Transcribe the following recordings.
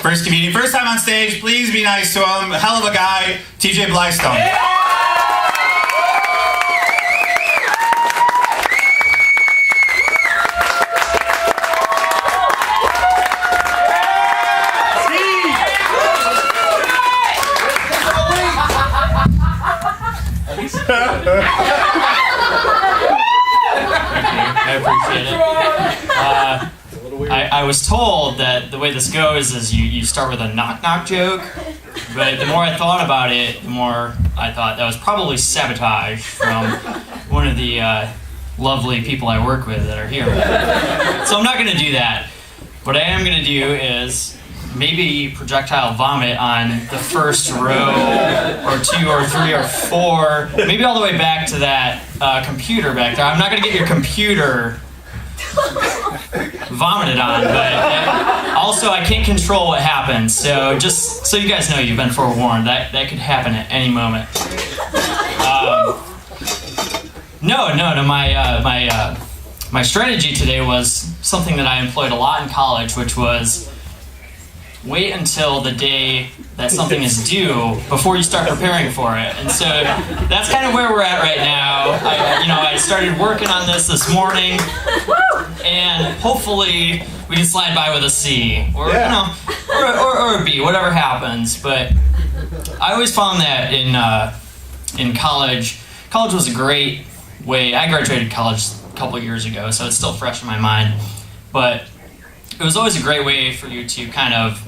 First comedian, first time on stage. Please be nice to him. Hell of a guy, TJ Blystone. Yeah! I appreciate it. I was told that the way this goes is you start with a knock-knock joke, but the more I thought about it, the more I thought that was probably sabotage from one of the lovely people I work with that are here. So I'm not going to do that. What I am going to do is maybe projectile vomit on the first row, or 2 or 3 or 4, maybe all the way back to that computer back there. I'm not going to get your computer vomited on, but also I can't control what happens, so just so you guys know, you've been forewarned. That could happen at any moment. No, my strategy today was something that I employed a lot in college, which was wait until the day that something is due before you start preparing for it. And so that's kind of where we're at right now. I started working on this morning, and hopefully we can slide by with a C, or or a B, whatever happens. But I always found that in college was a great way. I graduated college a couple of years ago, so it's still fresh in my mind. But it was always a great way for you to kind of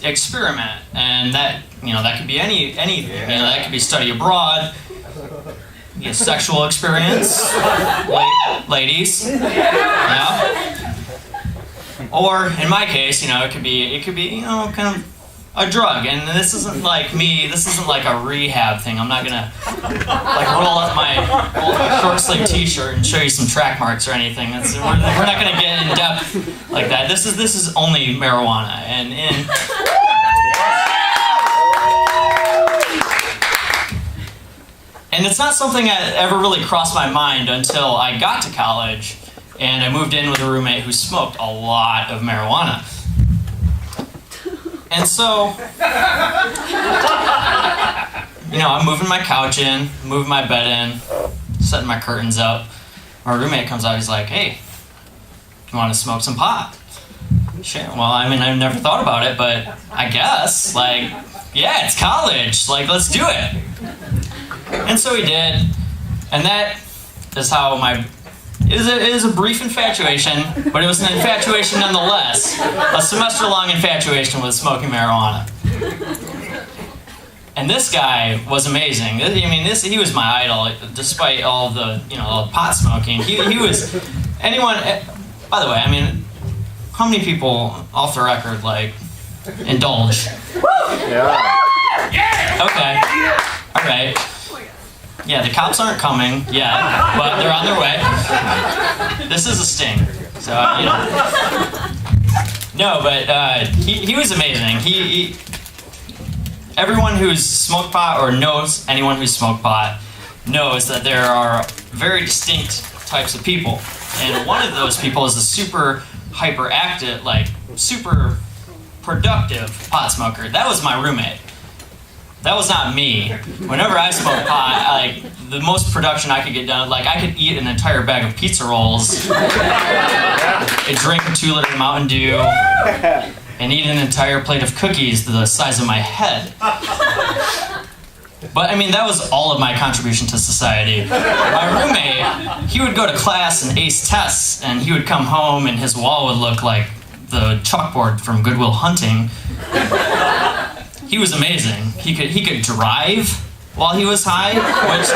experiment, and that could be anything. That could be study abroad, sexual experience, ladies, or in my case, it could be kind of a drug. And this isn't like me. This isn't like a rehab thing. I'm not gonna roll up my short sleeve T-shirt and show you some track marks or anything. We're not gonna get in depth like that. This is only marijuana, and it's not something that ever really crossed my mind until I got to college and I moved in with a roommate who smoked a lot of marijuana. And so, I'm moving my couch in, moving my bed in, setting my curtains up. My roommate comes out, he's like, "Hey, you want to smoke some pot?" Shit, well, I've never thought about it, but I guess, yeah, it's college, let's do it. And so he did, and that is how it is a brief infatuation, but it was an infatuation nonetheless. A semester-long infatuation with smoking marijuana. And this guy was amazing. He was my idol, despite all the, pot smoking. He was, by the way, how many people, off the record, indulge? Yeah! Okay. All right. Yeah, the cops aren't coming yet, but they're on their way. This is a sting, so No, but he was amazing. Everyone who's smoked pot or knows anyone who's smoked pot knows that there are very distinct types of people, and one of those people is a super hyperactive, super productive pot smoker. That was my roommate. That was not me. Whenever I smoked pot, the most production I could get done, I could eat an entire bag of pizza rolls, and drink a 2-liter Mountain Dew, and eat an entire plate of cookies the size of my head. But that was all of my contribution to society. My roommate, he would go to class and ace tests, and he would come home and his wall would look like the chalkboard from Good Will Hunting. He was amazing. He could drive while he was high, which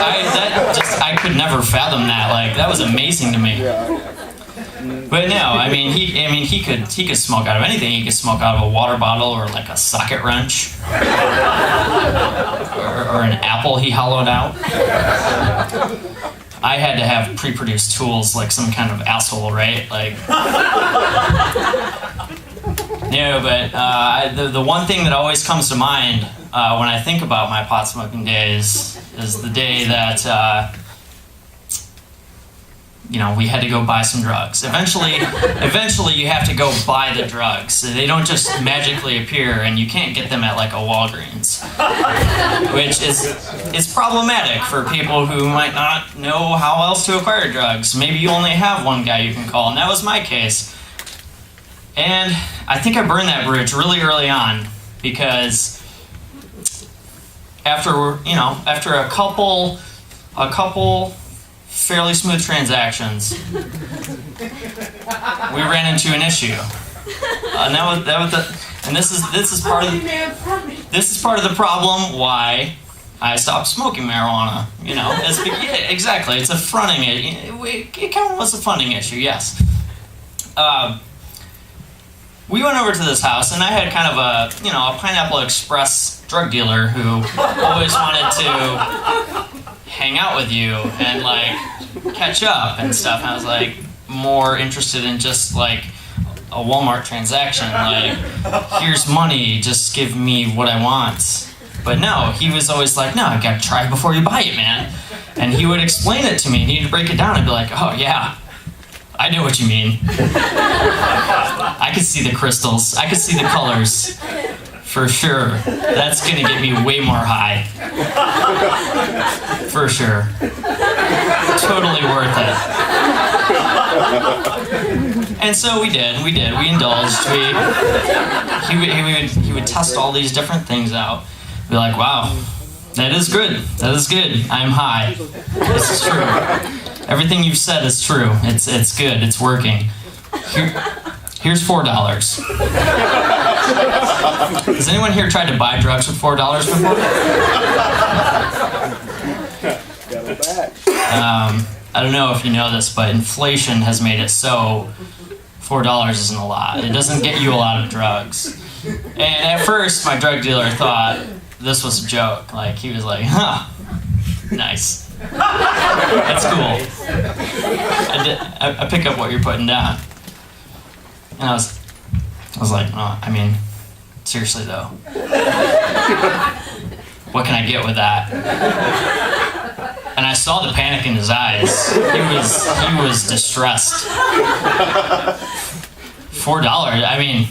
I could never fathom that. That was amazing to me. But no, he could smoke out of anything. He could smoke out of a water bottle, or a socket wrench, or an apple he hollowed out. I had to have pre-produced tools, like some kind of asshole, right? No, but the one thing that always comes to mind when I think about my pot smoking days is the day that we had to go buy some drugs. Eventually you have to go buy the drugs. They don't just magically appear, and you can't get them at like a Walgreens, which is problematic for people who might not know how else to acquire drugs. Maybe you only have one guy you can call, and that was my case. And I think I burned that bridge really early on, because after a couple fairly smooth transactions, we ran into an issue, and this is part of the problem why I stopped smoking marijuana. Exactly, it's a fronting. It kind of was a funding issue, yes. We went over to this house, and I had kind of a Pineapple Express drug dealer who always wanted to hang out with you and like catch up and stuff. And I was like more interested in just like a Walmart transaction, like here's money, just give me what I want. But no, he was always like, no, you gotta try before you buy it, man. And he would explain it to me, and he'd break it down and be like, oh yeah, I know what you mean. I could see the crystals, I could see the colors. For sure. That's gonna get me way more high. For sure. Totally worth it. And so we did. We indulged. He would test all these different things out. Be like, wow, that is good. I'm high. This is true. Everything you've said is true. It's good. It's working. Here's $4. Has anyone here tried to buy drugs with $4 before? I don't know if you know this, but inflation has made it so $4 isn't a lot. It doesn't get you a lot of drugs. And at first, my drug dealer thought this was a joke. Like, he was like, huh, nice. That's cool. I pick up what you're putting down. And I was like, oh, I mean, seriously though, what can I get with that? And I saw the panic in his eyes. He was distressed. $4. I mean,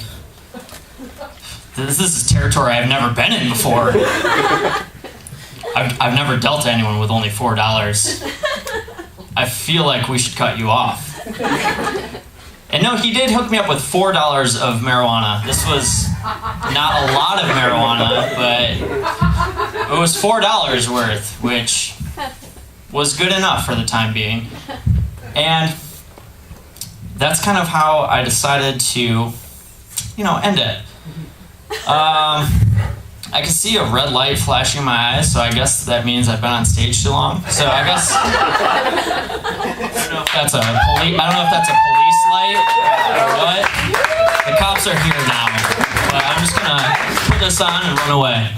this is territory I've never been in before. I've never dealt to anyone with only $4. I feel like we should cut you off. And no, he did hook me up with $4 of marijuana. This was not a lot of marijuana, but it was $4 worth, which was good enough for the time being. And that's kind of how I decided to, end it. I can see a red light flashing in my eyes, so I guess that means I've been on stage too long. So I guess I don't know if that's a police light or what. The cops are here now, but I'm just gonna put this on and run away.